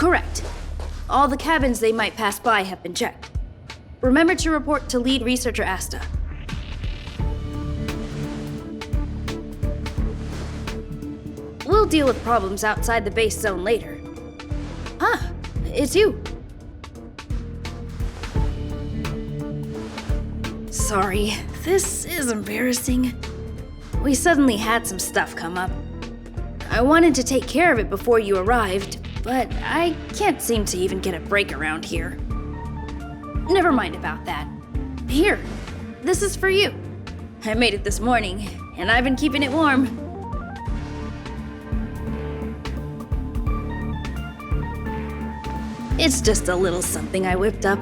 Correct. All the cabins they might pass by have been checked. Remember to report to lead researcher Asta. We'll deal with problems outside the base zone later. Huh, it's you. Sorry, this is embarrassing. We suddenly had some stuff come up. I wanted to take care of it before you arrived, but I can't seem to even get a break around here. Never mind about that. Here, this is for you. I made it this morning, and I've been keeping it warm. It's just a little something I whipped up.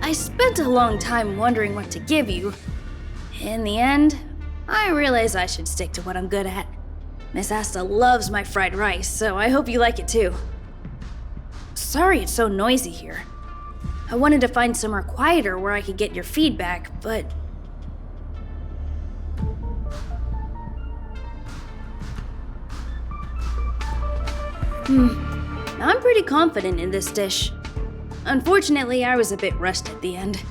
I spent a long time wondering what to give you. In the end, I realized I should stick to what I'm good at. Miss Asta loves my fried rice, so I hope you like it too. Sorry it's so noisy here. I wanted to find somewhere quieter where I could get your feedback, but... I'm pretty confident in this dish. Unfortunately, I was a bit rushed at the end.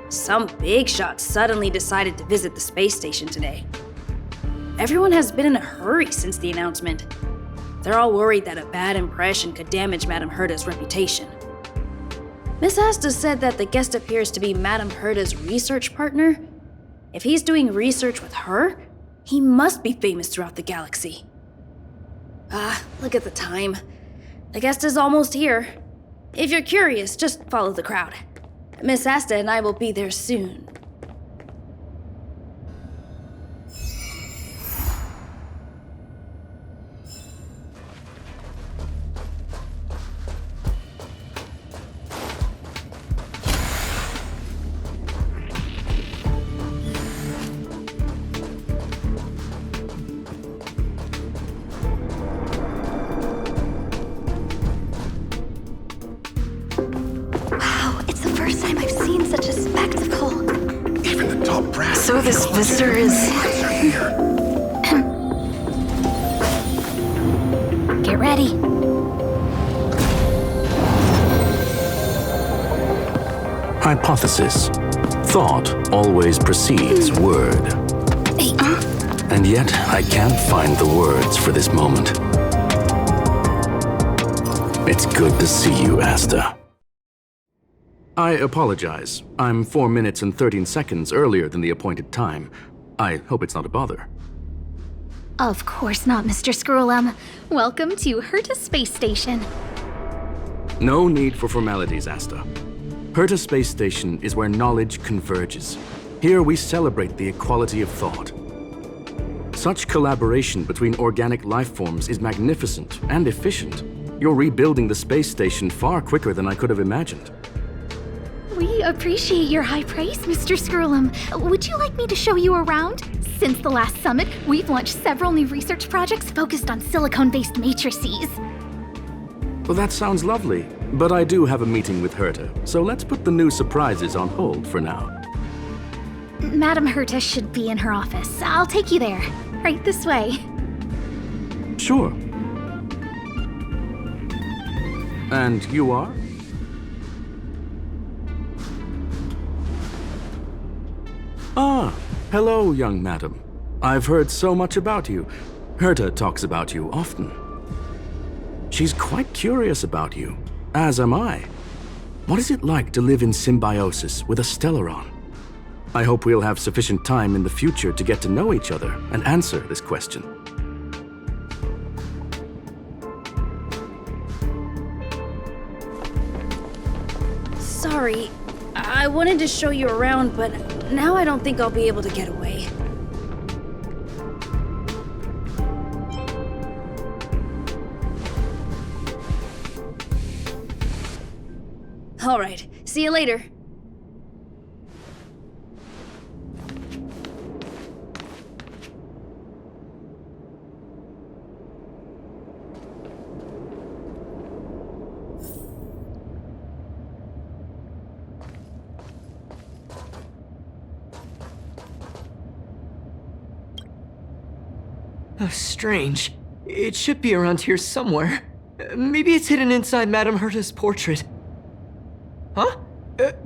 Some big shot suddenly decided to visit the space station today. Everyone has been in a hurry since the announcement. They're all worried that a bad impression could damage Madame Herta's reputation. Miss Asta said that the guest appears to be Madame Herta's research partner. If he's doing research with her, he must be famous throughout the galaxy. Look at the time. The guest is almost here. If you're curious, just follow the crowd. Miss Asta and I will be there soon. So this visitor is... Get ready. Hypothesis. Thought always precedes word. And yet, I can't find the words for this moment. It's good to see you, Asta. I apologize. I'm 4 minutes and 13 seconds earlier than the appointed time. I hope it's not a bother. Of course not, Mr. Scrollum. Welcome to Herta Space Station. No need for formalities, Asta. Herta Space Station is where knowledge converges. Here we celebrate the equality of thought. Such collaboration between organic life forms is magnificent and efficient. You're rebuilding the space station far quicker than I could have imagined. We appreciate your high praise, Mr. Scrollum. Would you like me to show you around? Since the last summit, we've launched several new research projects focused on silicone-based matrices. Well, that sounds lovely, but I do have a meeting with Herta, so let's put the new surprises on hold for now. Madame Herta should be in her office. I'll take you there. Right this way. Sure. And you are? Ah, hello, young madam. I've heard so much about you. Herta talks about you often. She's quite curious about you, as am I. What is it like to live in symbiosis with a Stellaron? I hope we'll have sufficient time in the future to get to know each other and answer this question. Sorry, I wanted to show you around, but now I don't think I'll be able to get away. All right, see you later. Oh, strange. It should be around here somewhere. Maybe it's hidden inside Madame Herta's portrait. Huh?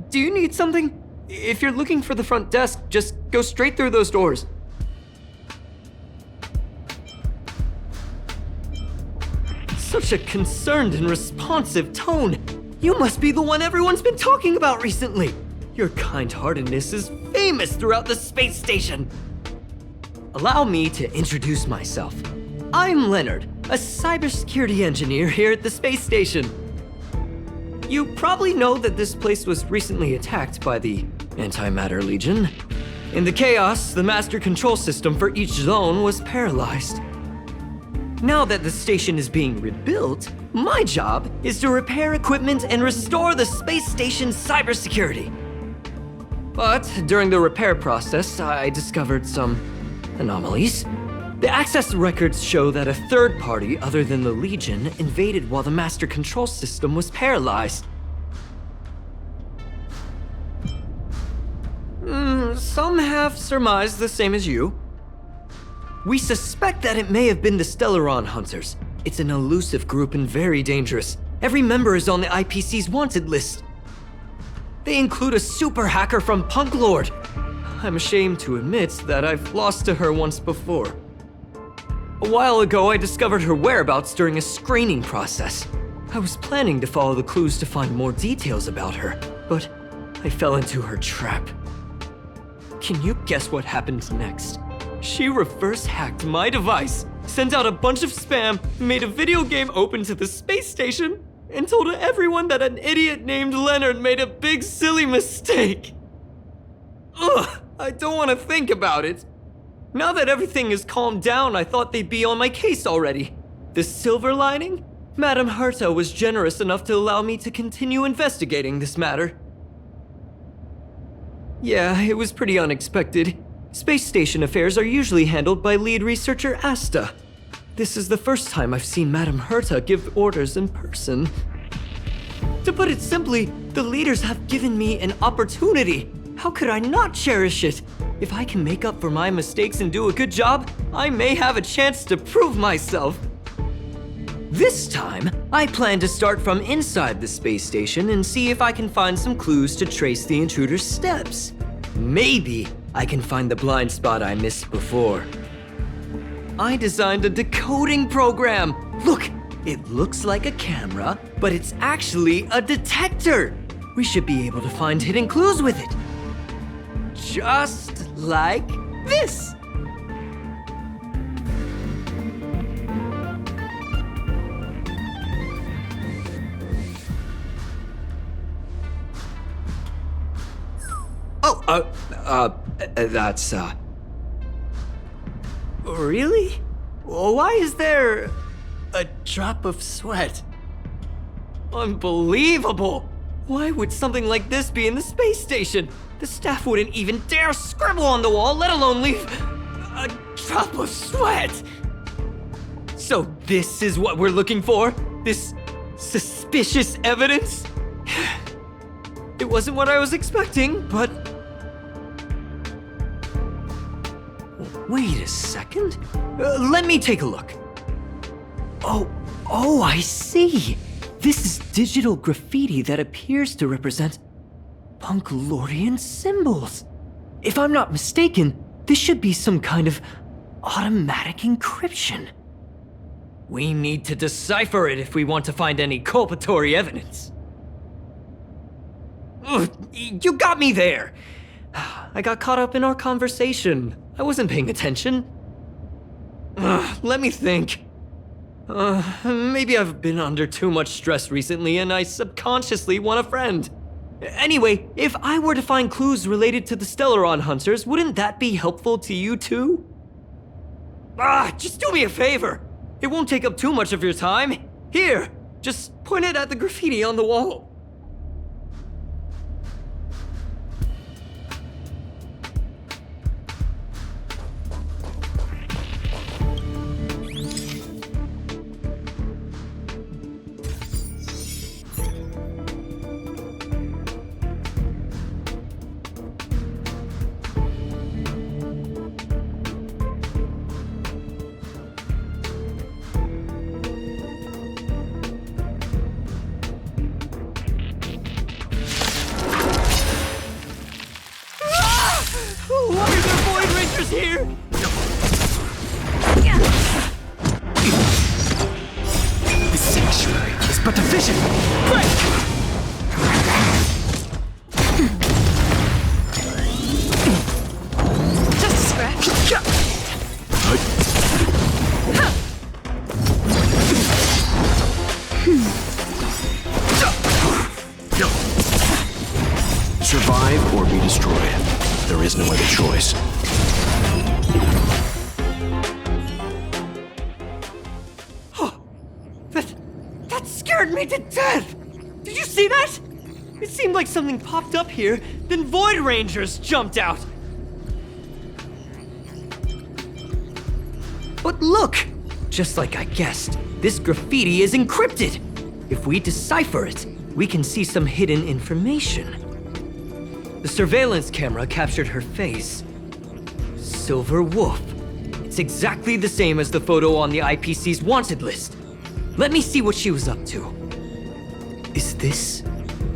Do you need something? If you're looking for the front desk, just go straight through those doors. Such a concerned and responsive tone. You must be the one everyone's been talking about recently. Your kind-heartedness is famous throughout the space station. Allow me to introduce myself. I'm Leonard, a cybersecurity engineer here at the space station. You probably know that this place was recently attacked by the Antimatter Legion. In the chaos, the master control system for each zone was paralyzed. Now that the station is being rebuilt, my job is to repair equipment and restore the space station's cybersecurity. But during the repair process, I discovered some anomalies. The access records show that a third party other than the Legion invaded while the master control system was paralyzed. Some have surmised the same as you. We suspect that it may have been the Stellaron Hunters. It's an elusive group and very dangerous. Every member is on the IPC's wanted list. They include a super hacker from Punk Lord. I'm ashamed to admit that I've lost to her once before. A while ago, I discovered her whereabouts during a screening process. I was planning to follow the clues to find more details about her, but I fell into her trap. Can you guess what happened next? She reverse hacked my device, sent out a bunch of spam, made a video game open to the space station, and told everyone that an idiot named Leonard made a big silly mistake. Ugh, I don't want to think about it. Now that everything is calmed down, I thought they'd be on my case already. The silver lining? Madame Herta was generous enough to allow me to continue investigating this matter. Yeah, it was pretty unexpected. Space station affairs are usually handled by lead researcher Asta. This is the first time I've seen Madame Herta give orders in person. To put it simply, the leaders have given me an opportunity. How could I not cherish it? If I can make up for my mistakes and do a good job, I may have a chance to prove myself. This time, I plan to start from inside the space station and see if I can find some clues to trace the intruder's steps. Maybe I can find the blind spot I missed before. I designed a decoding program. Look, it looks like a camera, but it's actually a detector. We should be able to find hidden clues with it. Just like this. That's, Really? Why is there a drop of sweat? Unbelievable! Why would something like this be in the space station? The staff wouldn't even dare scribble on the wall, let alone leave a drop of sweat! So this is what we're looking for? This suspicious evidence? It wasn't what I was expecting, but... Wait a second. Let me take a look. Oh, I see. This is digital graffiti that appears to represent Punklorian symbols. If I'm not mistaken, this should be some kind of automatic encryption. We need to decipher it if we want to find any culpatory evidence. Ugh, you got me there. I got caught up in our conversation. I wasn't paying attention. Let me think. Maybe I've been under too much stress recently and I subconsciously want a friend. Anyway, if I were to find clues related to the Stellaron Hunters, wouldn't that be helpful to you too? Just do me a favor. It won't take up too much of your time. Here, just point it at the graffiti on the wall. Why are there Void Rangers here? This sanctuary is but a vision. Break! Just a scratch. Survive or be destroyed. There is no other choice. That scared me to death! Did you see that? It seemed like something popped up here, then Void Rangers jumped out. But look! Just like I guessed, this graffiti is encrypted. If we decipher it, we can see some hidden information. The surveillance camera captured her face. Silver Wolf. It's exactly the same as the photo on the IPC's wanted list. Let me see what she was up to. Is this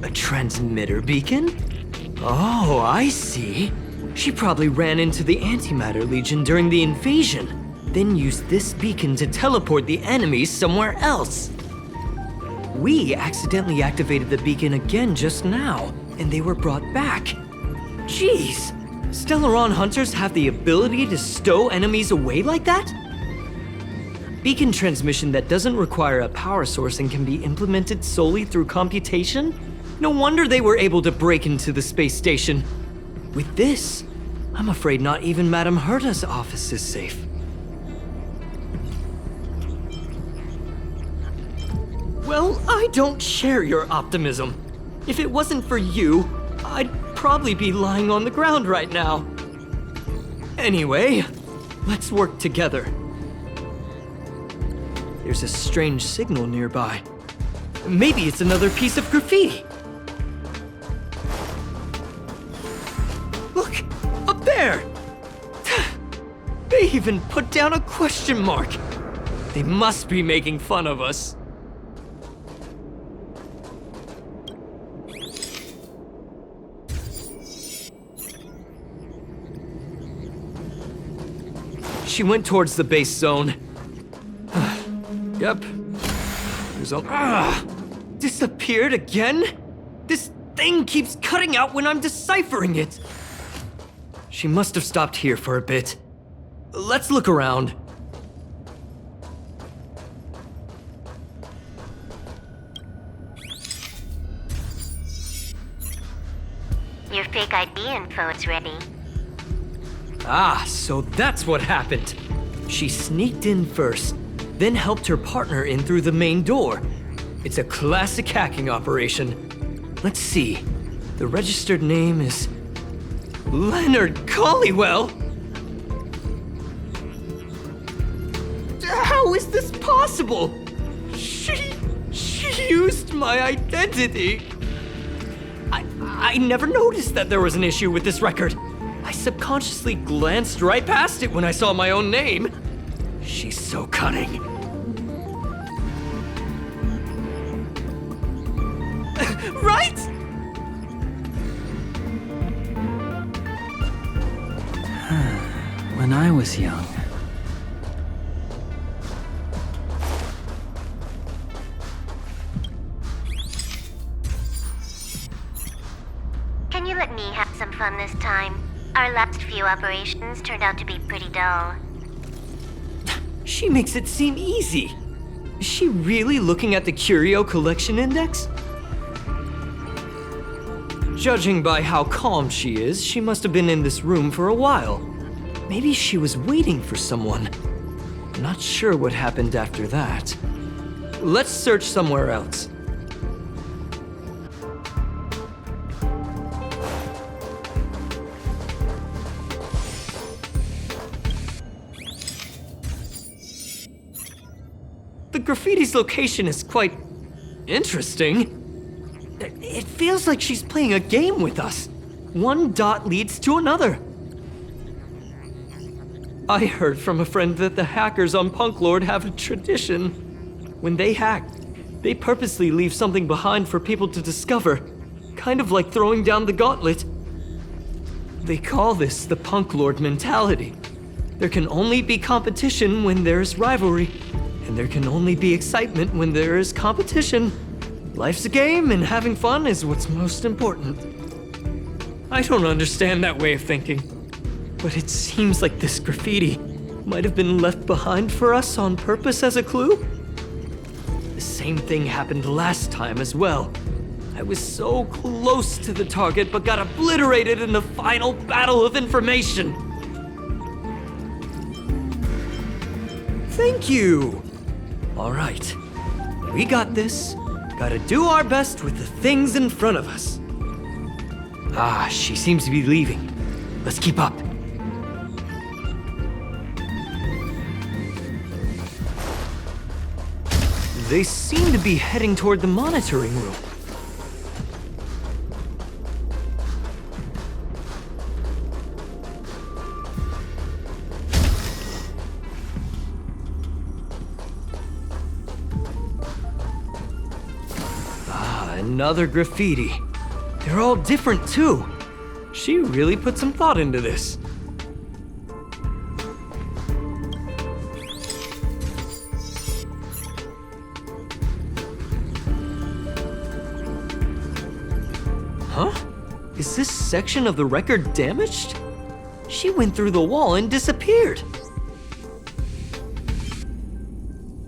a transmitter beacon? Oh, I see. She probably ran into the Antimatter Legion during the invasion, then used this beacon to teleport the enemies somewhere else. We accidentally activated the beacon again just now, and they were brought back. Jeez, Stellaron hunters have the ability to stow enemies away like that? Beacon transmission that doesn't require a power source and can be implemented solely through computation? No wonder they were able to break into the space station. With this, I'm afraid not even Madame Herta's office is safe. Well, I don't share your optimism. If it wasn't for you, I'd probably be lying on the ground right now. Anyway, let's work together. There's a strange signal nearby. Maybe it's another piece of graffiti. Look, up there! They even put down a question mark. They must be making fun of us. She went towards the base zone. Yep. There's a... Disappeared again? This thing keeps cutting out when I'm deciphering it. She must have stopped here for a bit. Let's look around. Your fake ID info is ready. Ah, so that's what happened. She sneaked in first, then helped her partner in through the main door. It's a classic hacking operation. Let's see. The registered name is Leonard Collywell. How is this possible? She used my identity. I never noticed that there was an issue with this record. I subconsciously glanced right past it when I saw my own name. She's so cunning. Right? When I was young. Can you let me have some fun this time? Our last few operations turned out to be pretty dull. She makes it seem easy. Is she really looking at the Curio Collection Index? Judging by how calm she is, she must have been in this room for a while. Maybe she was waiting for someone. Not sure what happened after that. Let's search somewhere else. The graffiti's location is quite interesting. It feels like she's playing a game with us. One dot leads to another. I heard from a friend that the hackers on Punk Lord have a tradition. When they hack, they purposely leave something behind for people to discover. Kind of like throwing down the gauntlet. They call this the Punk Lord mentality. There can only be competition when there's rivalry, and there can only be excitement when there is competition. Life's a game, and having fun is what's most important. I don't understand that way of thinking, but it seems like this graffiti might have been left behind for us on purpose as a clue. The same thing happened last time as well. I was so close to the target, but got obliterated in the final battle of information. Thank you. All right, we got this. Gotta do our best with the things in front of us. Ah, she seems to be leaving. Let's keep up. They seem to be heading toward the monitoring room. Another graffiti. They're all different too. She really put some thought into this. Huh? Is this section of the record damaged? She went through the wall and disappeared.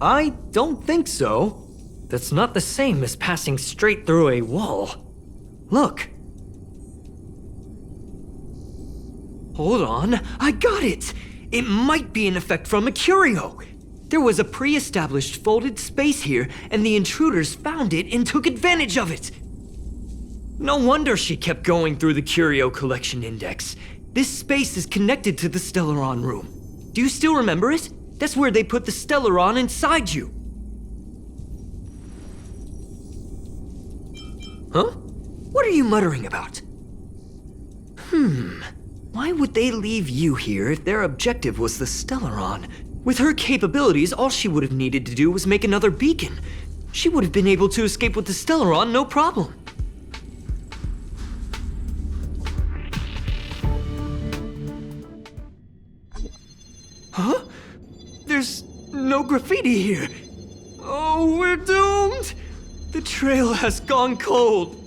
I don't think so. That's not the same as passing straight through a wall. Look. Hold on, I got it! It might be an effect from a curio. There was a pre-established folded space here, and the intruders found it and took advantage of it. No wonder she kept going through the curio collection index. This space is connected to the Stellaron room. Do you still remember it? That's where they put the Stellaron inside you. Huh? What are you muttering about? Why would they leave you here if their objective was the Stellaron? With her capabilities, all she would have needed to do was make another beacon. She would have been able to escape with the Stellaron, no problem. Huh? There's no graffiti here. Oh, we're doomed! The trail has gone cold.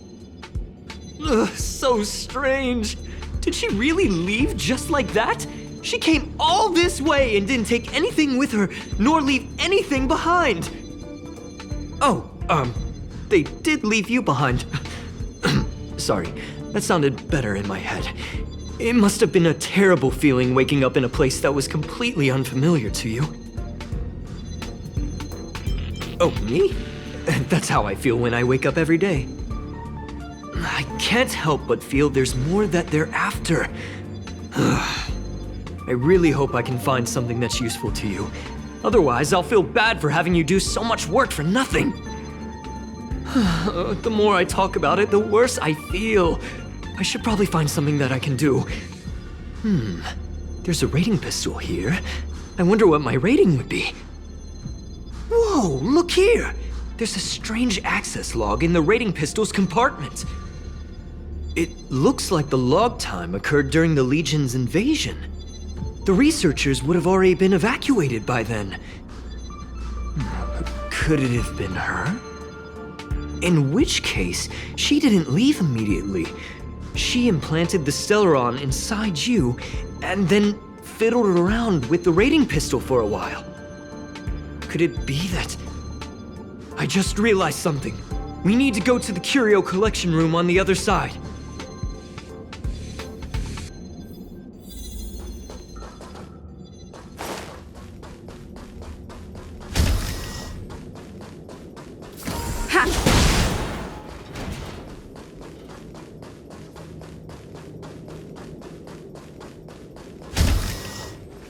Ugh, so strange. Did she really leave just like that? She came all this way and didn't take anything with her, nor leave anything behind. Oh, they did leave you behind. Sorry, that sounded better in my head. It must have been a terrible feeling waking up in a place that was completely unfamiliar to you. Oh, me? That's how I feel when I wake up every day. I can't help but feel there's more that they're after. I really hope I can find something that's useful to you. Otherwise, I'll feel bad for having you do so much work for nothing. The more I talk about it, the worse I feel. I should probably find something that I can do. There's a rating pistol here. I wonder what my rating would be. Whoa, look here! There's a strange access log in the rating pistol's compartment. It looks like the log time occurred during the Legion's invasion. The researchers would have already been evacuated by then. Could it have been her? In which case, she didn't leave immediately. She implanted the Stellaron inside you, and then fiddled around with the rating pistol for a while. Could it be that... I just realized something. We need to go to the curio collection room on the other side.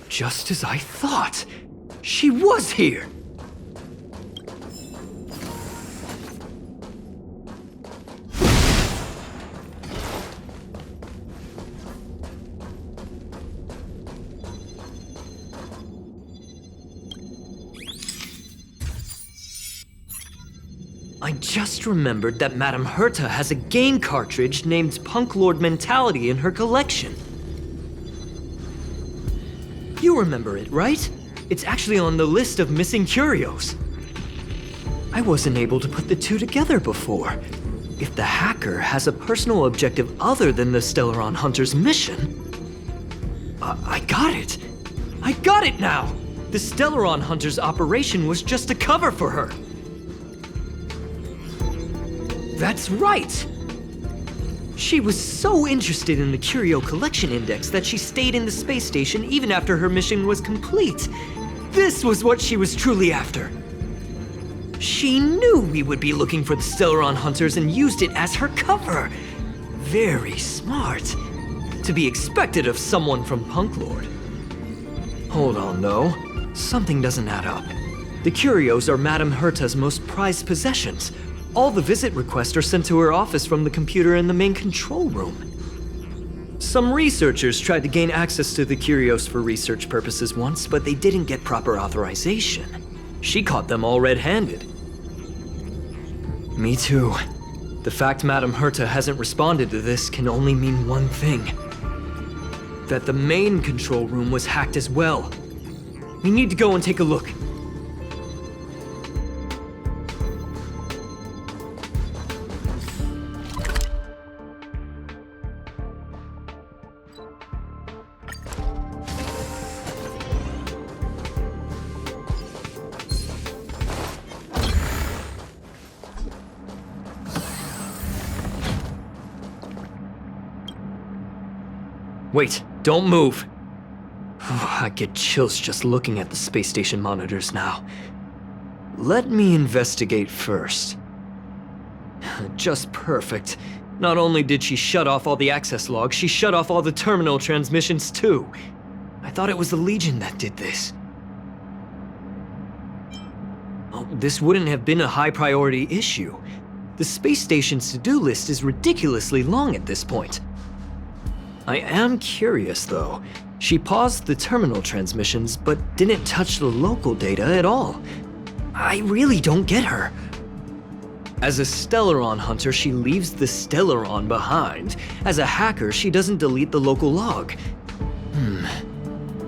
Just as I thought. She was here. I just remembered that Madame Herta has a game cartridge named Punk Lord Mentality in her collection. You remember it, right? It's actually on the list of missing curios. I wasn't able to put the two together before. If the hacker has a personal objective other than the Stellaron Hunter's mission... I got it! I got it now! The Stellaron Hunter's operation was just a cover for her. That's right! She was so interested in the Curio Collection Index that she stayed in the space station even after her mission was complete. This was what she was truly after. She knew we would be looking for the Stellaron Hunters and used it as her cover. Very smart. To be expected of someone from Punk Lord. Hold on, though. Something doesn't add up. The curios are Madame Herta's most prized possessions. All the visit requests are sent to her office from the computer in the main control room. Some researchers tried to gain access to the curios for research purposes once, but they didn't get proper authorization. She caught them all red-handed. Me too. The fact Madame Herta hasn't responded to this can only mean one thing. That the main control room was hacked as well. We need to go and take a look. Wait, don't move. I get chills just looking at the space station monitors now. Let me investigate first. Just perfect. Not only did she shut off all the access logs, she shut off all the terminal transmissions too. I thought it was the Legion that did this. Oh, this wouldn't have been a high priority issue. The space station's to-do list is ridiculously long at this point. I am curious, though. She paused the terminal transmissions, but didn't touch the local data at all. I really don't get her. As a Stellaron hunter, she leaves the Stellaron behind. As a hacker, she doesn't delete the local log.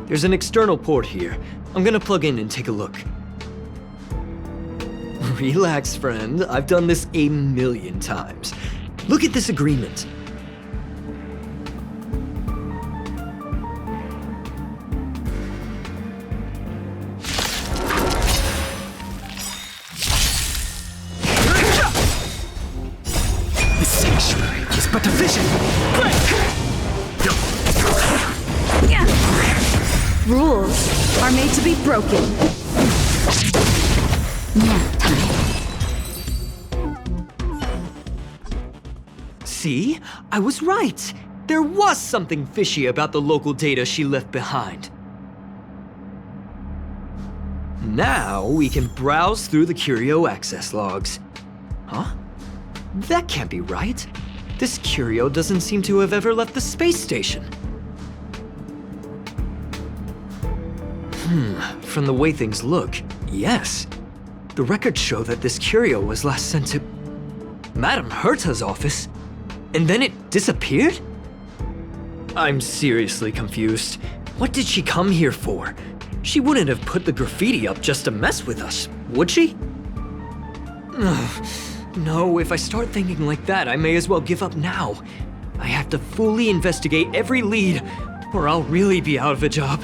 There's an external port here. I'm gonna plug in and take a look. Relax, friend. I've done this a million times. Look at this agreement. But the vision! Rules are made to be broken. Nap time. See? I was right. There was something fishy about the local data she left behind. Now we can browse through the Curio access logs. Huh? That can't be right. This Curio doesn't seem to have ever left the space station. From the way things look, yes. The records show that this Curio was last sent to Madame Herta's office, and then it disappeared? I'm seriously confused. What did she come here for? She wouldn't have put the graffiti up just to mess with us, would she? No, if I start thinking like that, I may as well give up now. I have to fully investigate every lead, or I'll really be out of a job.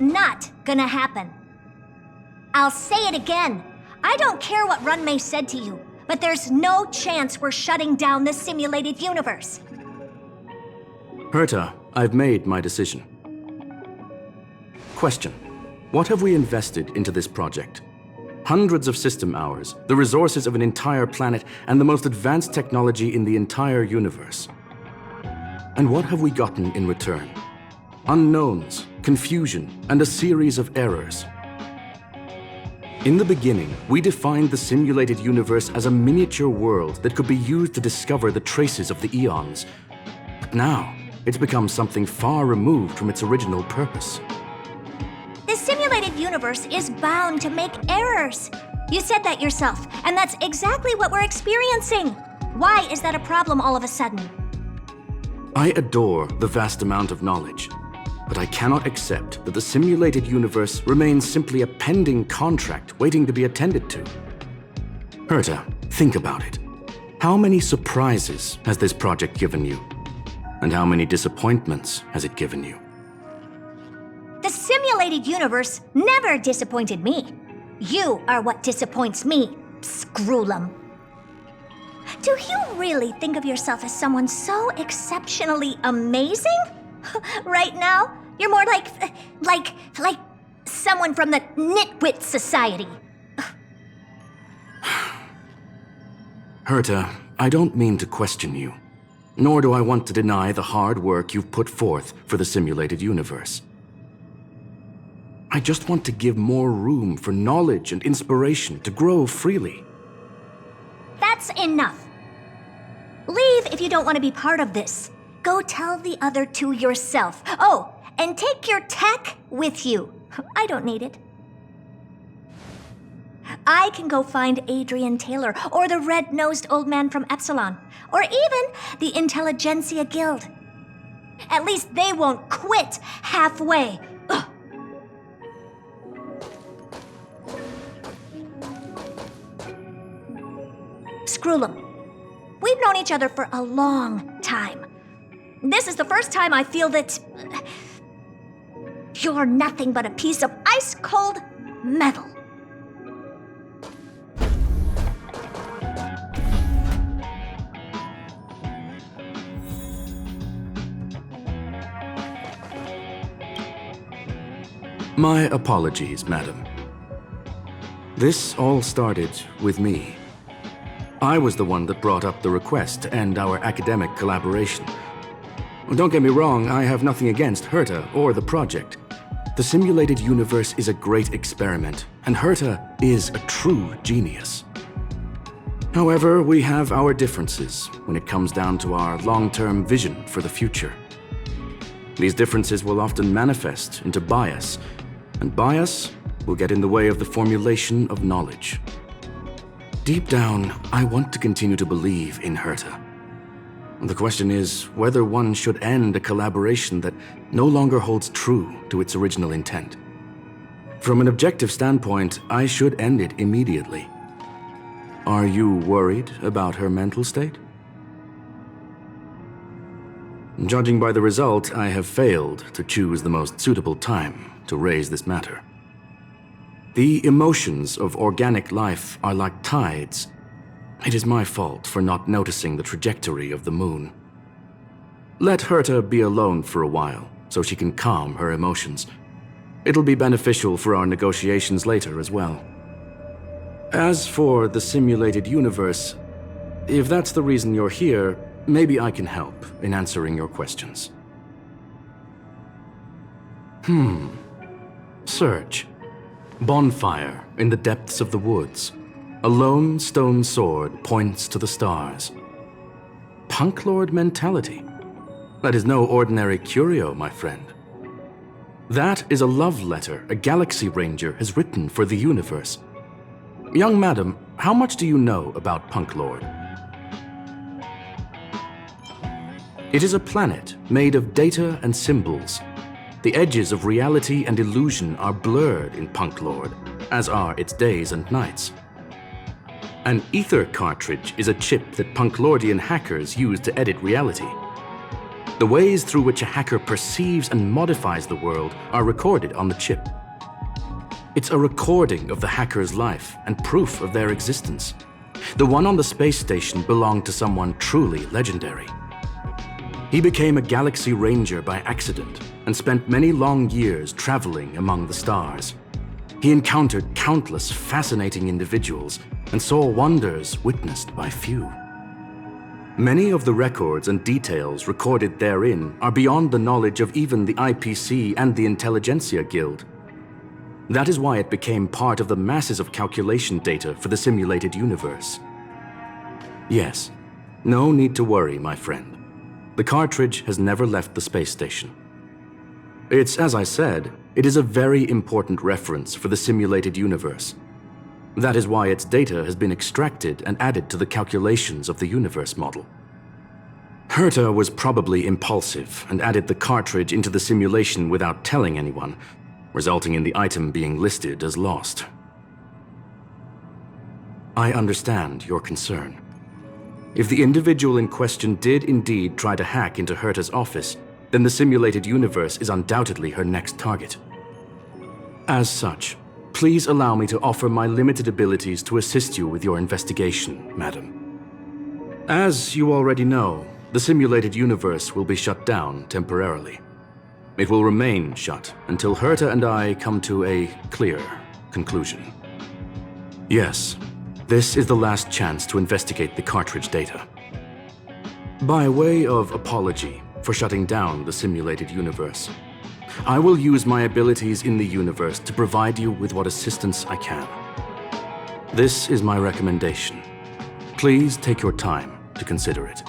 Not gonna happen. I'll say it again. I don't care what Runmei said to you, but there's no chance we're shutting down this simulated universe. Herta, I've made my decision. Question: what have we invested into this project? Hundreds of system hours, the resources of an entire planet, and the most advanced technology in the entire universe. And what have we gotten in return? Unknowns, confusion, and a series of errors. In the beginning, we defined the simulated universe as a miniature world that could be used to discover the traces of the eons. But now, it's become something far removed from its original purpose. The simulated universe is bound to make errors. You said that yourself, and that's exactly what we're experiencing. Why is that a problem all of a sudden? I adore the vast amount of knowledge, but I cannot accept that the simulated universe remains simply a pending contract waiting to be attended to. Herta, think about it. How many surprises has this project given you? And how many disappointments has it given you? The simulated universe never disappointed me. You are what disappoints me, Scroolum. Do you really think of yourself as someone so exceptionally amazing? Right now, you're more like someone from the Nitwit Society. Herta, I don't mean to question you, nor do I want to deny the hard work you've put forth for the simulated universe. I just want to give more room for knowledge and inspiration to grow freely. That's enough. Leave if you don't want to be part of this. Go tell the other two yourself. Oh, and take your tech with you. I don't need it. I can go find Adrian Taylor, or the red-nosed old man from Epsilon, or even the Intelligentsia Guild. At least they won't quit halfway. Ugh. Scroolum, we've known each other for a long time. This is the first time I feel that you're nothing but a piece of ice-cold metal. My apologies, madam. This all started with me. I was the one that brought up the request to end our academic collaboration. Don't get me wrong, I have nothing against Herta or the project. The simulated universe is a great experiment, and Herta is a true genius. However, we have our differences when it comes down to our long-term vision for the future. These differences will often manifest into bias, and bias will get in the way of the formulation of knowledge. Deep down, I want to continue to believe in Herta. The question is whether one should end a collaboration that no longer holds true to its original intent. From an objective standpoint, I should end it immediately. Are you worried about her mental state? Judging by the result, I have failed to choose the most suitable time to raise this matter. The emotions of organic life are like tides. It is my fault for not noticing the trajectory of the moon. Let Herta be alone for a while, so she can calm her emotions. It'll be beneficial for our negotiations later as well. As for the simulated universe, if that's the reason you're here, maybe I can help in answering your questions. Search. Bonfire in the depths of the woods. A lone stone sword points to the stars. Punk Lord mentality. That is no ordinary curio, my friend. That is a love letter a Galaxy Ranger has written for the universe. Young madam, how much do you know about Punk Lord? It is a planet made of data and symbols. The edges of reality and illusion are blurred in Punk Lord, as are its days and nights. An ether cartridge is a chip that Punklordian hackers use to edit reality. The ways through which a hacker perceives and modifies the world are recorded on the chip. It's a recording of the hacker's life and proof of their existence. The one on the space station belonged to someone truly legendary. He became a Galaxy Ranger by accident and spent many long years traveling among the stars. He encountered countless fascinating individuals and saw wonders witnessed by few. Many of the records and details recorded therein are beyond the knowledge of even the IPC and the Intelligentsia Guild. That is why it became part of the masses of calculation data for the simulated universe. Yes, no need to worry, my friend. The cartridge has never left the space station. It's, as I said, it is a very important reference for the simulated universe. That is why its data has been extracted and added to the calculations of the universe model. Herta was probably impulsive and added the cartridge into the simulation without telling anyone, resulting in the item being listed as lost. I understand your concern. If the individual in question did indeed try to hack into Herta's office, then the simulated universe is undoubtedly her next target. As such, please allow me to offer my limited abilities to assist you with your investigation, madam. As you already know, the simulated universe will be shut down temporarily. It will remain shut until Herta and I come to a clear conclusion. Yes, this is the last chance to investigate the cartridge data. By way of apology for shutting down the simulated universe, I will use my abilities in the universe to provide you with what assistance I can. This is my recommendation. Please take your time to consider it.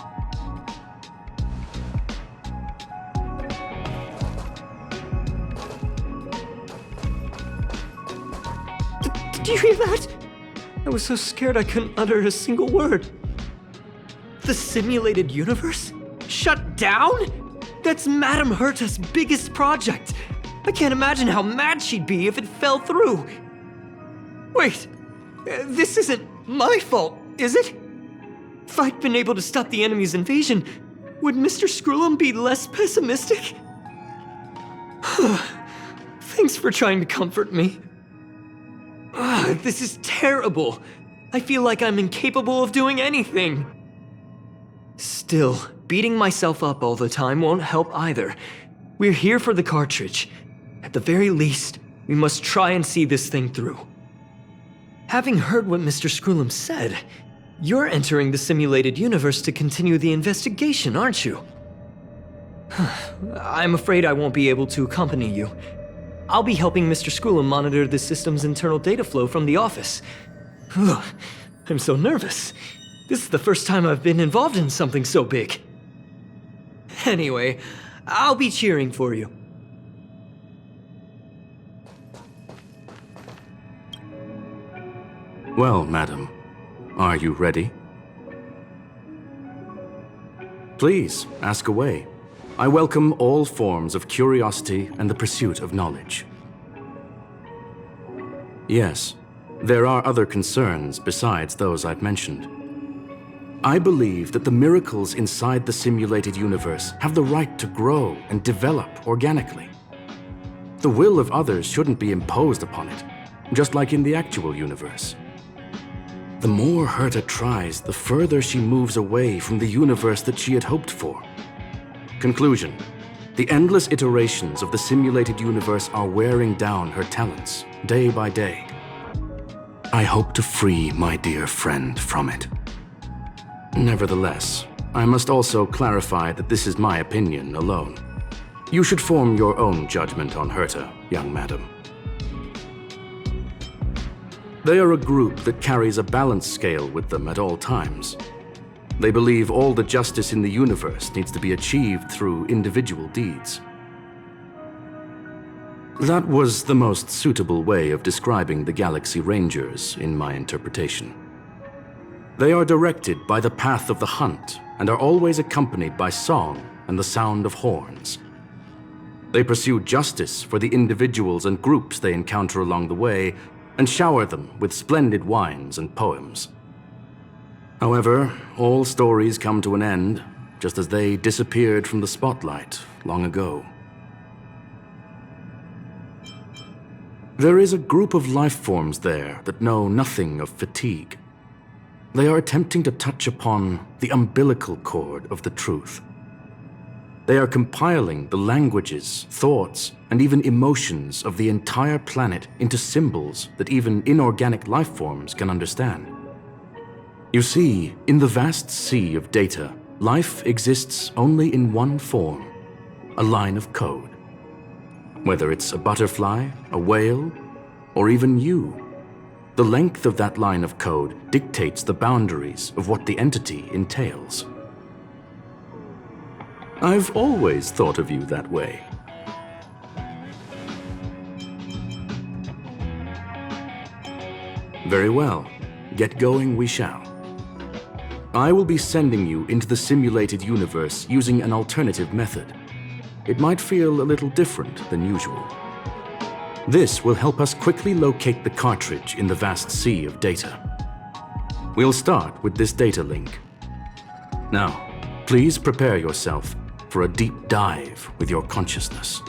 Did you hear that? I was so scared I couldn't utter a single word. The simulated universe? Shut down? That's Madame Herta's biggest project. I can't imagine how mad she'd be if it fell through. Wait, this isn't my fault, is it? If I'd been able to stop the enemy's invasion, would Mr. Screw'em be less pessimistic? Thanks for trying to comfort me. This is terrible. I feel like I'm incapable of doing anything. Still, beating myself up all the time won't help either. We're here for the cartridge. At the very least, we must try and see this thing through. Having heard what Mr. Screw'em said, you're entering the simulated universe to continue the investigation, aren't you? I'm afraid I won't be able to accompany you. I'll be helping Mr. Screw'em monitor the system's internal data flow from the office. I'm so nervous. This is the first time I've been involved in something so big. Anyway, I'll be cheering for you. Well, madam, are you ready? Please, ask away. I welcome all forms of curiosity and the pursuit of knowledge. Yes, there are other concerns besides those I've mentioned. I believe that the miracles inside the simulated universe have the right to grow and develop organically. The will of others shouldn't be imposed upon it, just like in the actual universe. The more Herta tries, the further she moves away from the universe that she had hoped for. Conclusion: the endless iterations of the simulated universe are wearing down her talents, day by day. I hope to free my dear friend from it. Nevertheless, I must also clarify that this is my opinion alone. You should form your own judgment on Herta, young madam. They are a group that carries a balance scale with them at all times. They believe all the justice in the universe needs to be achieved through individual deeds. That was the most suitable way of describing the Galaxy Rangers in my interpretation. They are directed by the path of the hunt and are always accompanied by song and the sound of horns. They pursue justice for the individuals and groups they encounter along the way and shower them with splendid wines and poems. However, all stories come to an end, just as they disappeared from the spotlight long ago. There is a group of life forms there that know nothing of fatigue. They are attempting to touch upon the umbilical cord of the truth. They are compiling the languages, thoughts, and even emotions of the entire planet into symbols that even inorganic life forms can understand. You see, in the vast sea of data, life exists only in one form, a line of code. Whether it's a butterfly, a whale, or even you. The length of that line of code dictates the boundaries of what the entity entails. I've always thought of you that way. Very well. Get going we shall. I will be sending you into the simulated universe using an alternative method. It might feel a little different than usual. This will help us quickly locate the cartridge in the vast sea of data. We'll start with this data link. Now, please prepare yourself for a deep dive with your consciousness.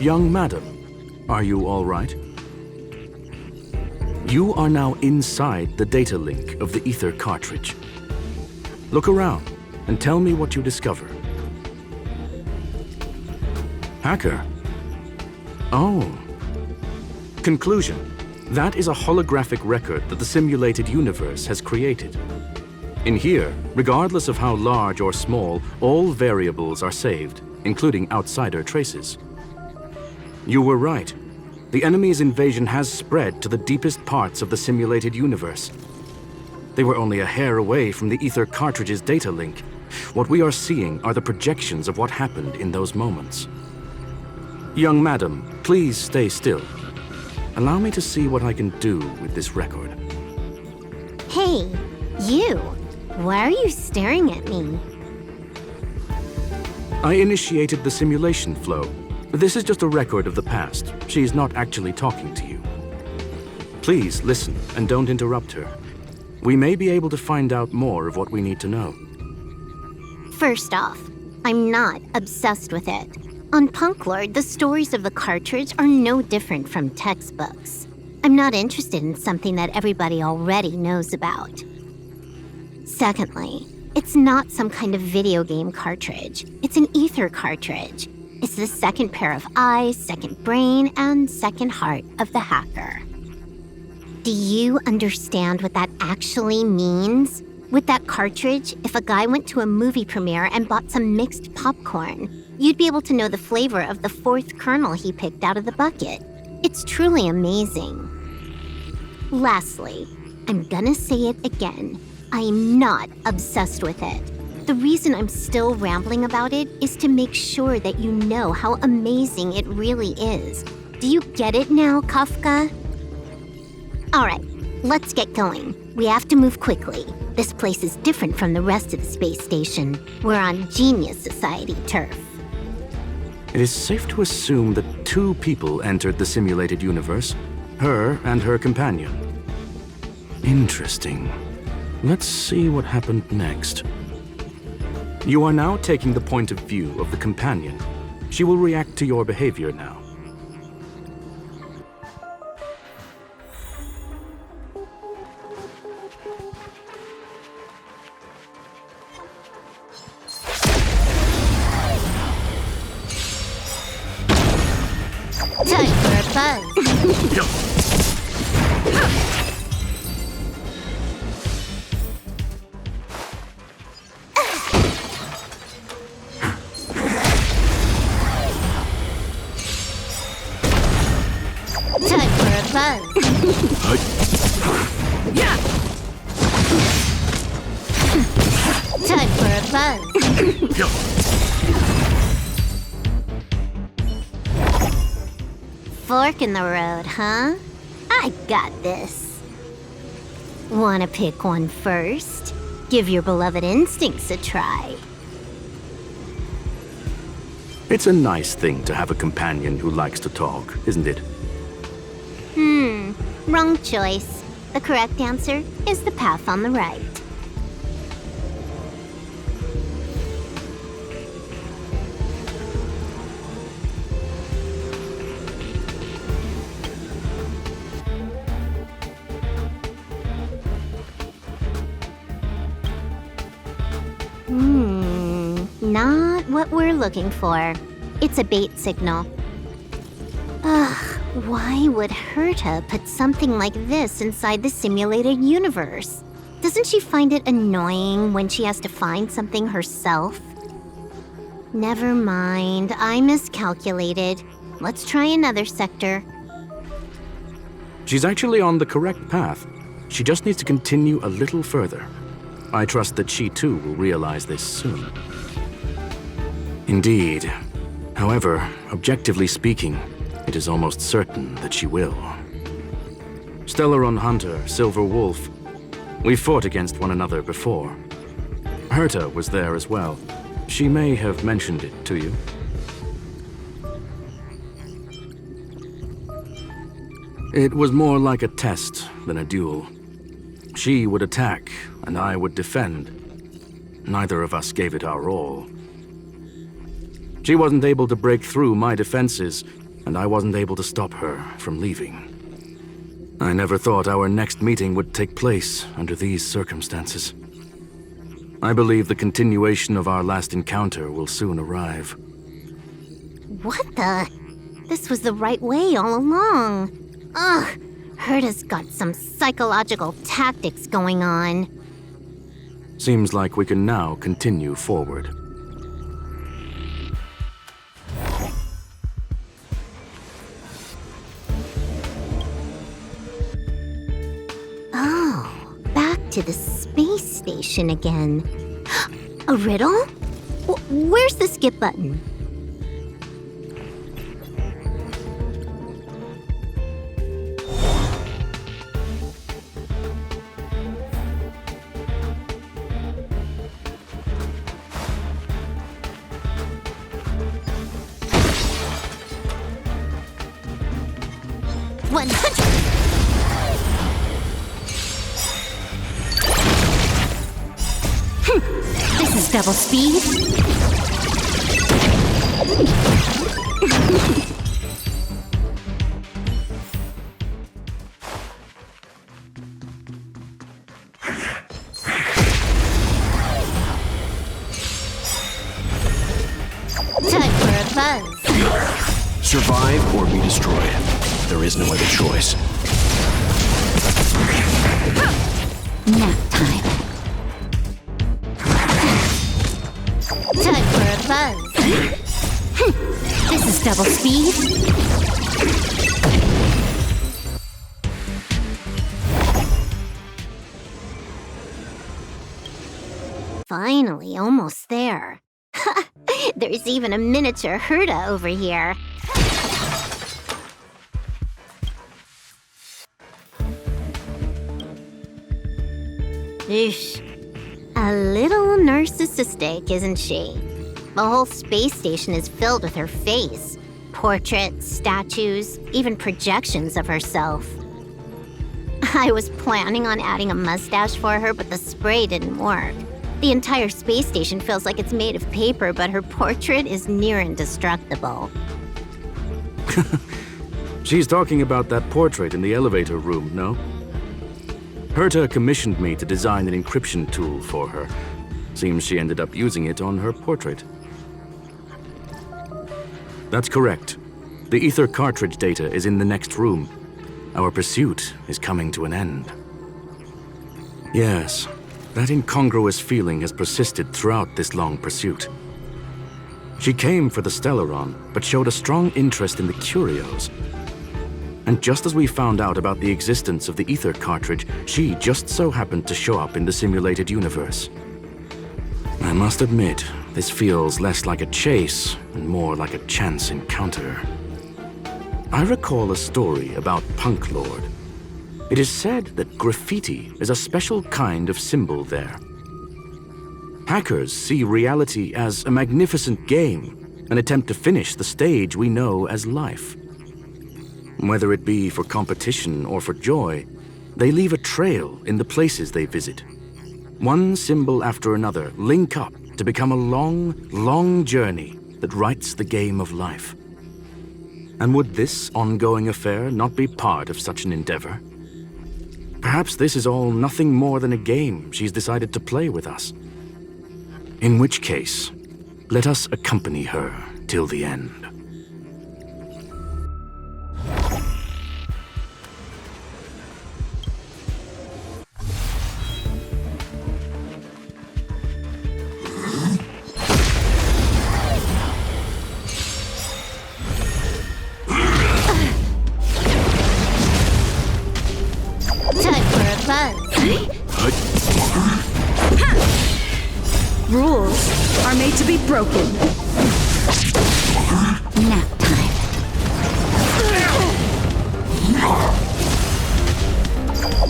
Young madam, are you all right? You are now inside the data link of the ether cartridge. Look around and tell me what you discover. Hacker? Oh. Conclusion. That is a holographic record that the simulated universe has created. In here, regardless of how large or small, all variables are saved, including outsider traces. You were right. The enemy's invasion has spread to the deepest parts of the simulated universe. They were only a hair away from the ether cartridge's data link. What we are seeing are the projections of what happened in those moments. Young madam, please stay still. Allow me to see what I can do with this record. Hey, you! Why are you staring at me? I initiated the simulation flow. This is just a record of the past. She's not actually talking to you. Please listen and don't interrupt her. We may be able to find out more of what we need to know. First off, I'm not obsessed with it. On Punklord, the stories of the cartridge are no different from textbooks. I'm not interested in something that everybody already knows about. Secondly, it's not some kind of video game cartridge. It's an ether cartridge. It's the second pair of eyes, second brain, and second heart of the hacker. Do you understand what that actually means? With that cartridge, if a guy went to a movie premiere and bought some mixed popcorn, you'd be able to know the flavor of the fourth kernel he picked out of the bucket. It's truly amazing. Lastly, I'm gonna say it again. I am not obsessed with it. The reason I'm still rambling about it is to make sure that you know how amazing it really is. Do you get it now, Kafka? Alright, let's get going. We have to move quickly. This place is different from the rest of the space station. We're on Genius Society turf. It is safe to assume that two people entered the simulated universe, her and her companion. Interesting. Let's see what happened next. You are now taking the point of view of the companion. She will react to your behavior now. Time for a buzz. Time for a buzz. Yeah! Time for a buzz. Fork in the road, huh? I got this. Wanna pick one first? Give your beloved instincts a try. It's a nice thing to have a companion who likes to talk, isn't it? Wrong choice. The correct answer is the path on the right. Not what we're looking for. It's a bait signal. Ugh, why would Herta put something like this inside the simulated universe? Doesn't she find it annoying when she has to find something herself? Never mind, I miscalculated. Let's try another sector. She's actually on the correct path. She just needs to continue a little further. I trust that she too will realize this soon. Indeed. However, objectively speaking, it is almost certain that she will. Stellaron Hunter, Silver Wolf. We fought against one another before. Herta was there as well. She may have mentioned it to you. It was more like a test than a duel. She would attack, and I would defend. Neither of us gave it our all. She wasn't able to break through my defenses, and I wasn't able to stop her from leaving. I never thought our next meeting would take place under these circumstances. I believe the continuation of our last encounter will soon arrive. What the? This was the right way all along. Ugh, Herta's got some psychological tactics going on. Seems like we can now continue forward. Oh, back to the space station again. A riddle? Where's the skip button? This is double speed. Time for a buzz. Survive or be destroyed. There is no other choice. Nap time. Time for a buzz. This is double speed. Finally, almost there. There's even a miniature Herta over here. Eesh. A little narcissistic, isn't she? The whole space station is filled with her face. Portraits, statues, even projections of herself. I was planning on adding a mustache for her, but the spray didn't work. The entire space station feels like it's made of paper, but her portrait is near indestructible. She's talking about that portrait in the elevator room, no? Herta commissioned me to design an encryption tool for her. Seems she ended up using it on her portrait. That's correct. The ether cartridge data is in the next room. Our pursuit is coming to an end. Yes, that incongruous feeling has persisted throughout this long pursuit. She came for the Stellaron, but showed a strong interest in the curios. And just as we found out about the existence of the ether cartridge, she just so happened to show up in the simulated universe. I must admit, this feels less like a chase and more like a chance encounter. I recall a story about Punk Lord. It is said that graffiti is a special kind of symbol there. Hackers see reality as a magnificent game, an attempt to finish the stage we know as life. Whether it be for competition or for joy, They leave a trail in the places they visit. One symbol after another link up to become a long, long journey that writes the game of life. And would this ongoing affair not be part of such an endeavor? Perhaps this is all nothing more than a game she's decided to play with us. In which case, let us accompany her till the end. Rules are made to be broken. Nap time.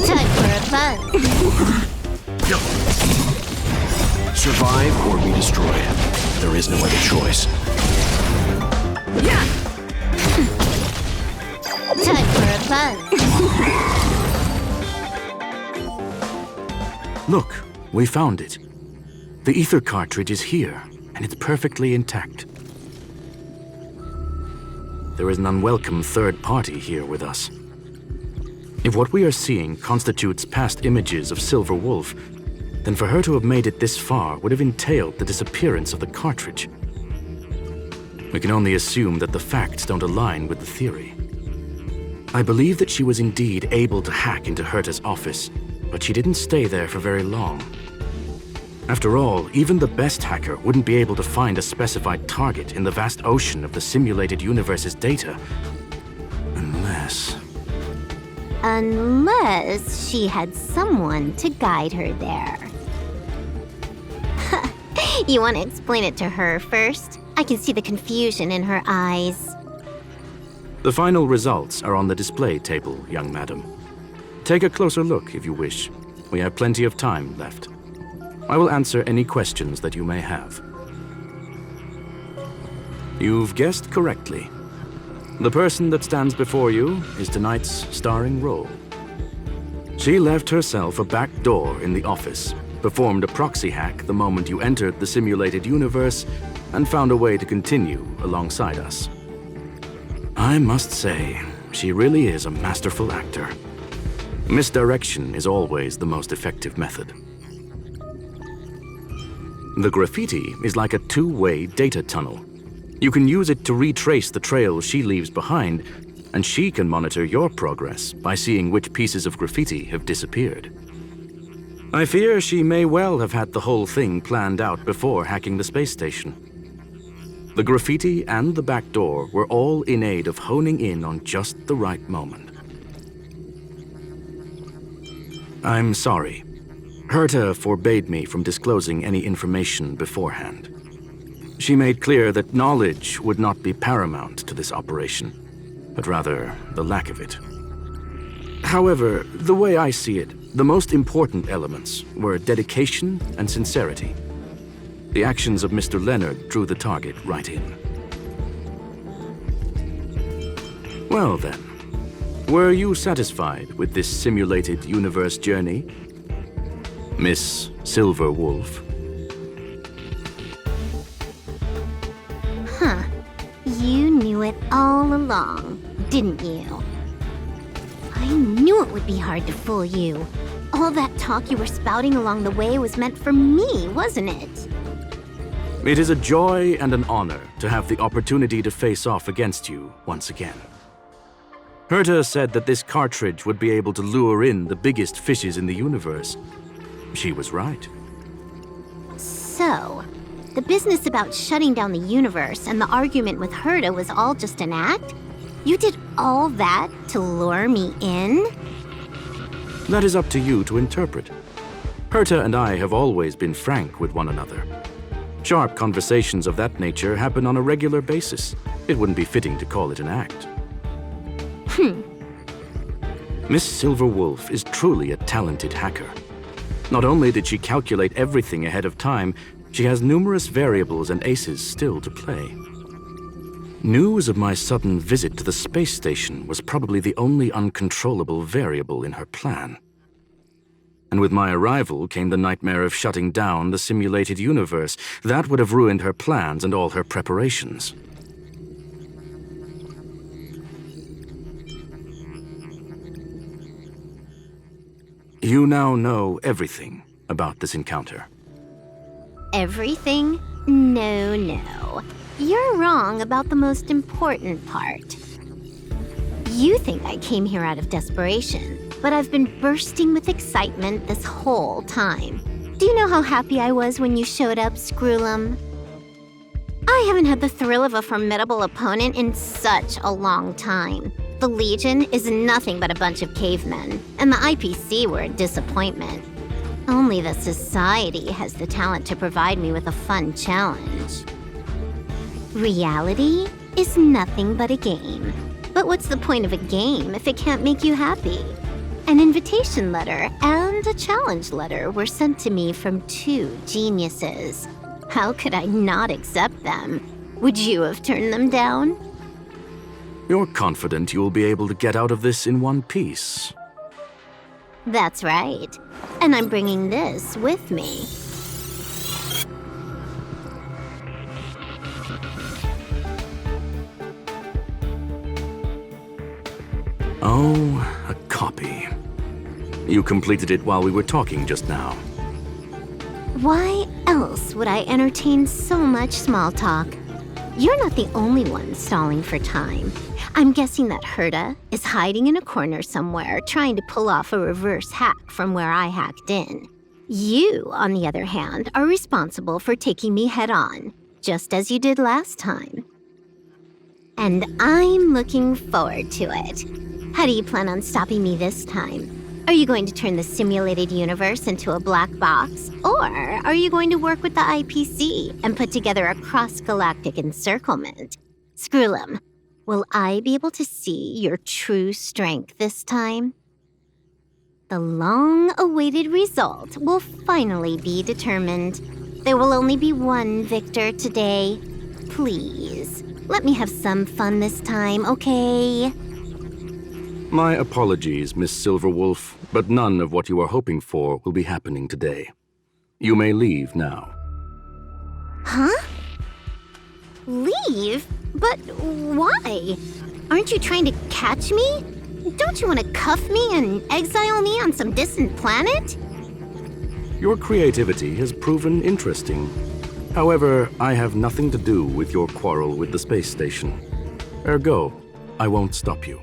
Time for a buzz. Survive or be destroyed. There is no other choice. Time for a buzz. Look, we found it. The ether cartridge is here, and it's perfectly intact. There is an unwelcome third party here with us. If what we are seeing constitutes past images of Silver Wolf, then for her to have made it this far would have entailed the disappearance of the cartridge. We can only assume that the facts don't align with the theory. I believe that she was indeed able to hack into Herta's office, but she didn't stay there for very long. After all, even the best hacker wouldn't be able to find a specified target in the vast ocean of the simulated universe's data. Unless she had someone to guide her there. You want to explain it to her first? I can see the confusion in her eyes. The final results are on the display table, young madam. Take a closer look if you wish. We have plenty of time left. I will answer any questions that you may have. You've guessed correctly. The person that stands before you is tonight's starring role. She left herself a back door in the office, performed a proxy hack the moment you entered the simulated universe, and found a way to continue alongside us. I must say, she really is a masterful actor. Misdirection is always the most effective method. The graffiti is like a two-way data tunnel. You can use it to retrace the trail she leaves behind, and she can monitor your progress by seeing which pieces of graffiti have disappeared. I fear she may well have had the whole thing planned out before hacking the space station. The graffiti and the back door were all in aid of honing in on just the right moment. I'm sorry. Herta forbade me from disclosing any information beforehand. She made clear that knowledge would not be paramount to this operation, but rather the lack of it. However, the way I see it, the most important elements were dedication and sincerity. The actions of Mr. Leonard drew the target right in. Well then, were you satisfied with this simulated universe journey, Miss Silver Wolf? Huh. You knew it all along, didn't you? I knew it would be hard to fool you. All that talk you were spouting along the way was meant for me, wasn't it? It is a joy and an honor to have the opportunity to face off against you once again. Herta said that this cartridge would be able to lure in the biggest fishes in the universe. She was right. So, the business about shutting down the universe and the argument with Herta was all just an act? You did all that to lure me in? That is up to you to interpret. Herta and I have always been frank with one another. Sharp conversations of that nature happen on a regular basis. It wouldn't be fitting to call it an act. Miss Silver Wolf is truly a talented hacker. Not only did she calculate everything ahead of time, she has numerous variables and aces still to play. News of my sudden visit to the space station was probably the only uncontrollable variable in her plan. And with my arrival came the nightmare of shutting down the simulated universe. That would have ruined her plans and all her preparations. You now know everything about this encounter. Everything? No. You're wrong about the most important part. You think I came here out of desperation, but I've been bursting with excitement this whole time. Do you know how happy I was when you showed up, Screwlum? I haven't had the thrill of a formidable opponent in such a long time. The Legion is nothing but a bunch of cavemen, and the IPC were a disappointment. Only the Society has the talent to provide me with a fun challenge. Reality is nothing but a game. But what's the point of a game if it can't make you happy? An invitation letter and a challenge letter were sent to me from 2 geniuses. How could I not accept them? Would you have turned them down? You're confident you will be able to get out of this in one piece. That's right. And I'm bringing this with me. Oh, a copy. You completed it while we were talking just now. Why else would I entertain so much small talk? You're not the only one stalling for time. I'm guessing that Herta is hiding in a corner somewhere trying to pull off a reverse hack from where I hacked in. You, on the other hand, are responsible for taking me head-on, just as you did last time. And I'm looking forward to it. How do you plan on stopping me this time? Are you going to turn the simulated universe into a black box? Or are you going to work with the IPC and put together a cross-galactic encirclement? Screwlum, will I be able to see your true strength this time? The long-awaited result will finally be determined. There will only be one victor today. Please, let me have some fun this time, okay? My apologies, Miss Silverwolf, but none of what you are hoping for will be happening today. You may leave now. Huh? Leave? But why? Aren't you trying to catch me? Don't you want to cuff me and exile me on some distant planet? Your creativity has proven interesting. However, I have nothing to do with your quarrel with the space station. Ergo, I won't stop you.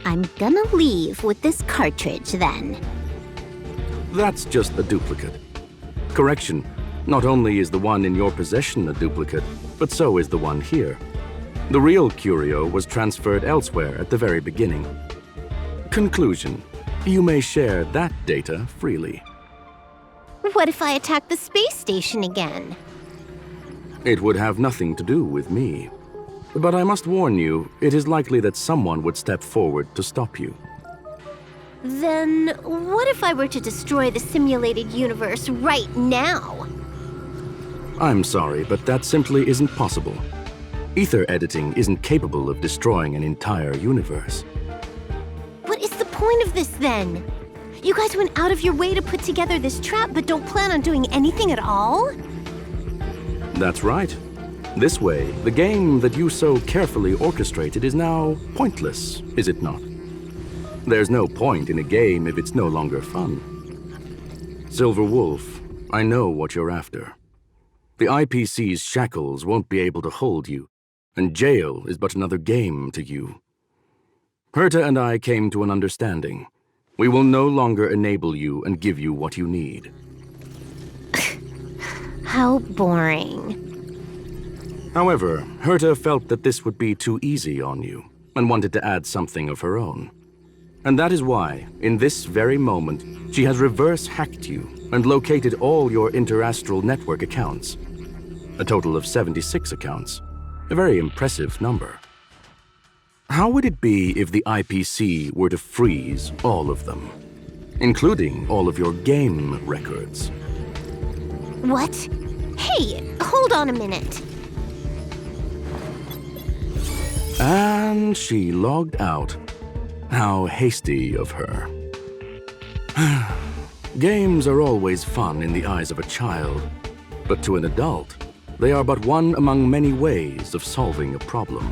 I'm gonna leave with this cartridge then. That's just a duplicate. Correction, not only is the one in your possession a duplicate, but so is the one here. The real curio was transferred elsewhere at the very beginning. Conclusion, you may share that data freely. What if I attack the space station again? It would have nothing to do with me. But I must warn you, it is likely that someone would step forward to stop you. Then what if I were to destroy the simulated universe right now? I'm sorry, but that simply isn't possible. Ether editing isn't capable of destroying an entire universe. What is the point of this then? You guys went out of your way to put together this trap but don't plan on doing anything at all? That's right. This way, the game that you so carefully orchestrated is now pointless, is it not? There's no point in a game if it's no longer fun. Silver Wolf, I know what you're after. The IPC's shackles won't be able to hold you, and jail is but another game to you. Herta and I came to an understanding. We will no longer enable you and give you what you need. How boring. However, Herta felt that this would be too easy on you and wanted to add something of her own. And that is why, in this very moment, she has reverse-hacked you and located all your interastral network accounts. A total of 76 accounts. A very impressive number. How would it be if the IPC were to freeze all of them, including all of your game records? What? Hey, hold on a minute. And she logged out. How hasty of her. Games are always fun in the eyes of a child, but to an adult, they are but one among many ways of solving a problem.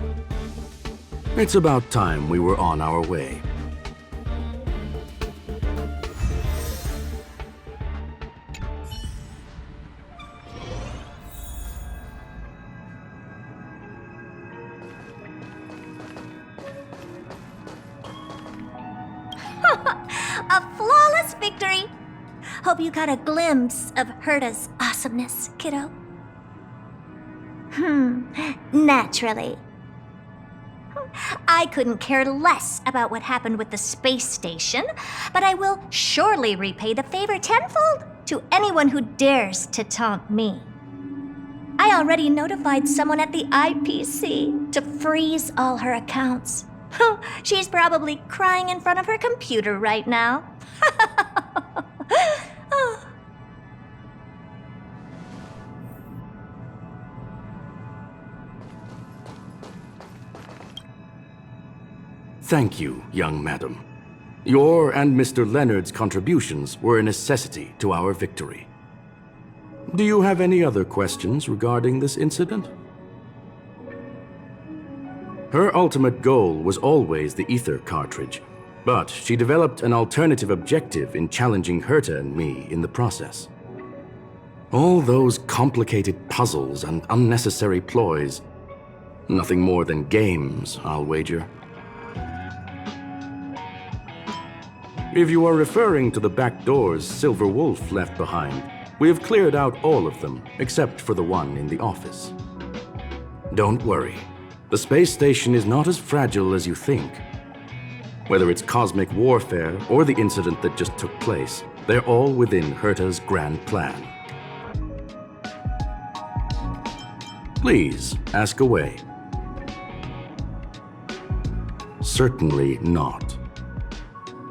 It's about time we were on our way. A flawless victory! Hope you got a glimpse of Herta's awesomeness, kiddo. Naturally. I couldn't care less about what happened with the space station, but I will surely repay the favor tenfold to anyone who dares to taunt me. I already notified someone at the IPC to freeze all her accounts. She's probably crying in front of her computer right now. Thank you, young madam. Your and Mr. Leonard's contributions were a necessity to our victory. Do you have any other questions regarding this incident? Her ultimate goal was always the ether cartridge, but she developed an alternative objective in challenging Herta and me in the process. All those complicated puzzles and unnecessary ploys, nothing more than games, I'll wager. If you are referring to the back doors Silver Wolf left behind, we have cleared out all of them, except for the one in the office. Don't worry. The space station is not as fragile as you think. Whether it's cosmic warfare or the incident that just took place, they're all within Herta's grand plan. Please, ask away. Certainly not.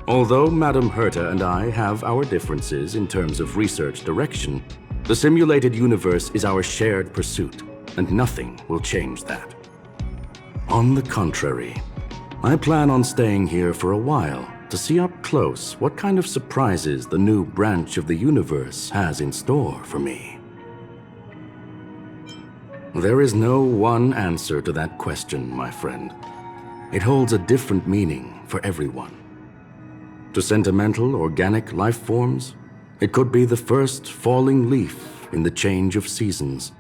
Although Madame Herta and I have our differences in terms of research direction, the simulated universe is our shared pursuit, and nothing will change that. On the contrary, I plan on staying here for a while to see up close what kind of surprises the new branch of the universe has in store for me. There is no one answer to that question, my friend. It holds a different meaning for everyone. To sentimental, organic life forms, it could be the first falling leaf in the change of seasons,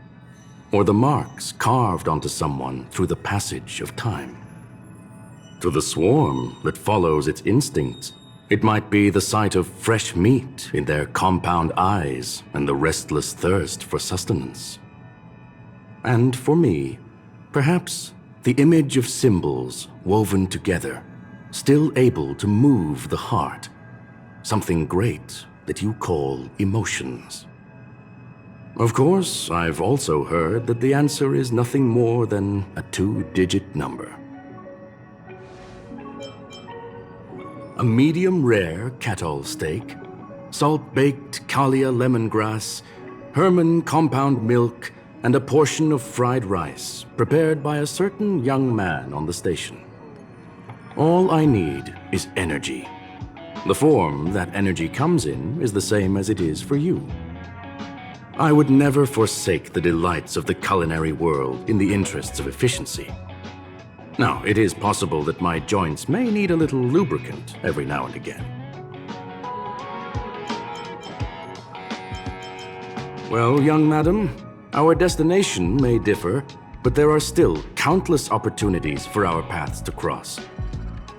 or the marks carved onto someone through the passage of time. To the swarm that follows its instincts, it might be the sight of fresh meat in their compound eyes and the restless thirst for sustenance. And for me, perhaps the image of symbols woven together, still able to move the heart, something great that you call emotions. Of course, I've also heard that the answer is nothing more than a 2-digit number. A medium rare Catol steak, salt-baked Kalia lemongrass, Herman compound milk, and a portion of fried rice prepared by a certain young man on the station. All I need is energy. The form that energy comes in is the same as it is for you. I would never forsake the delights of the culinary world in the interests of efficiency. Now, it is possible that my joints may need a little lubricant every now and again. Well, young madam, our destination may differ, but there are still countless opportunities for our paths to cross.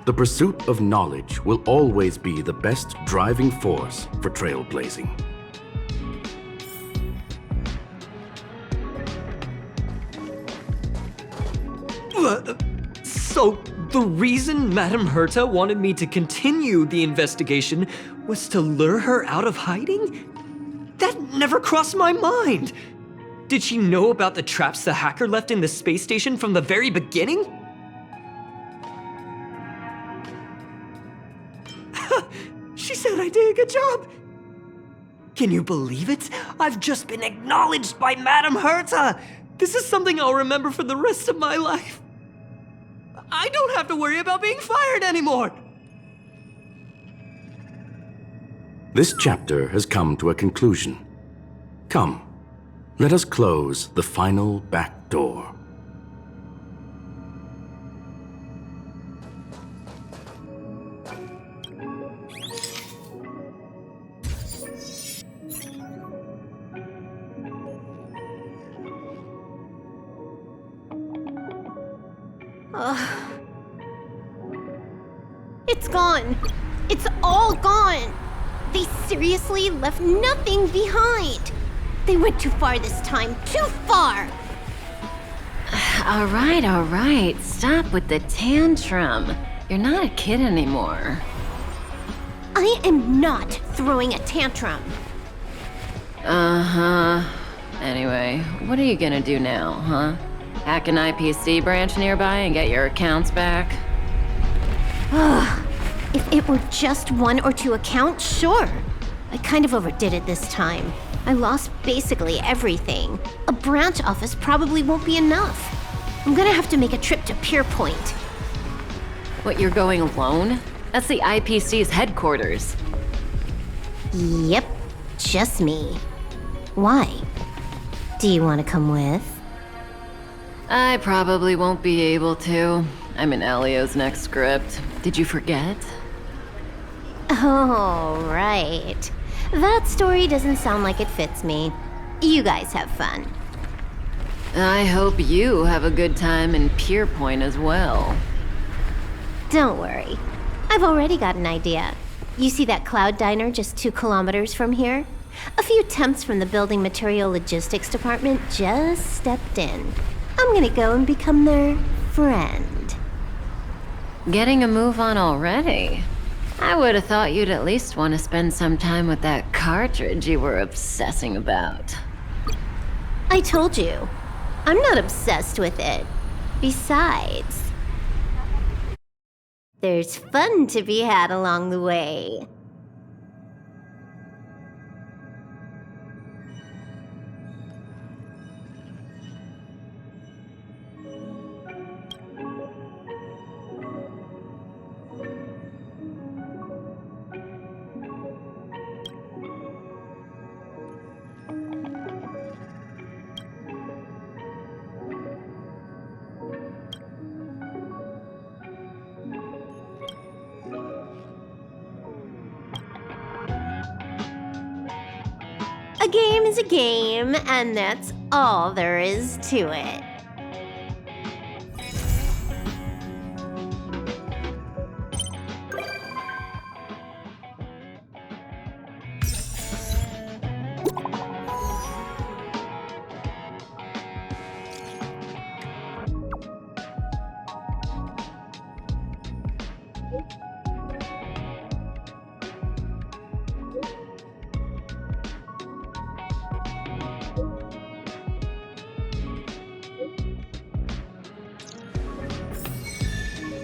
The pursuit of knowledge will always be the best driving force for trailblazing. So, the reason Madame Herta wanted me to continue the investigation was to lure her out of hiding? That never crossed my mind! Did she know about the traps the hacker left in the space station from the very beginning? She said I did a good job! Can you believe it? I've just been acknowledged by Madame Herta! This is something I'll remember for the rest of my life. I don't have to worry about being fired anymore! This chapter has come to a conclusion. Come, let us close the final back door. It's gone. It's all gone. They seriously left nothing behind. They went too far this time. Too far. All right. Stop with the tantrum. You're not a kid anymore. I am not throwing a tantrum. Uh-huh. Anyway, what are you gonna do now, huh? Hack an IPC branch nearby and get your accounts back? If it were just 1 or 2 accounts, sure. I kind of overdid it this time. I lost basically everything. A branch office probably won't be enough. I'm gonna have to make a trip to Pier Point. What, you're going alone? That's the IPC's headquarters. Yep, just me. Why? Do you want to come with? I probably won't be able to. I'm in Elio's next script. Did you forget? Oh, right. That story doesn't sound like it fits me. You guys have fun. I hope you have a good time in Pier Point as well. Don't worry. I've already got an idea. You see that cloud diner just 2 kilometers from here? A few temps from the building material logistics department just stepped in. I'm gonna go and become their friend. Getting a move on already? I would have thought you'd at least want to spend some time with that cartridge you were obsessing about. I told you, I'm not obsessed with it. Besides, there's fun to be had along the way. A game is a game, and that's all there is to it.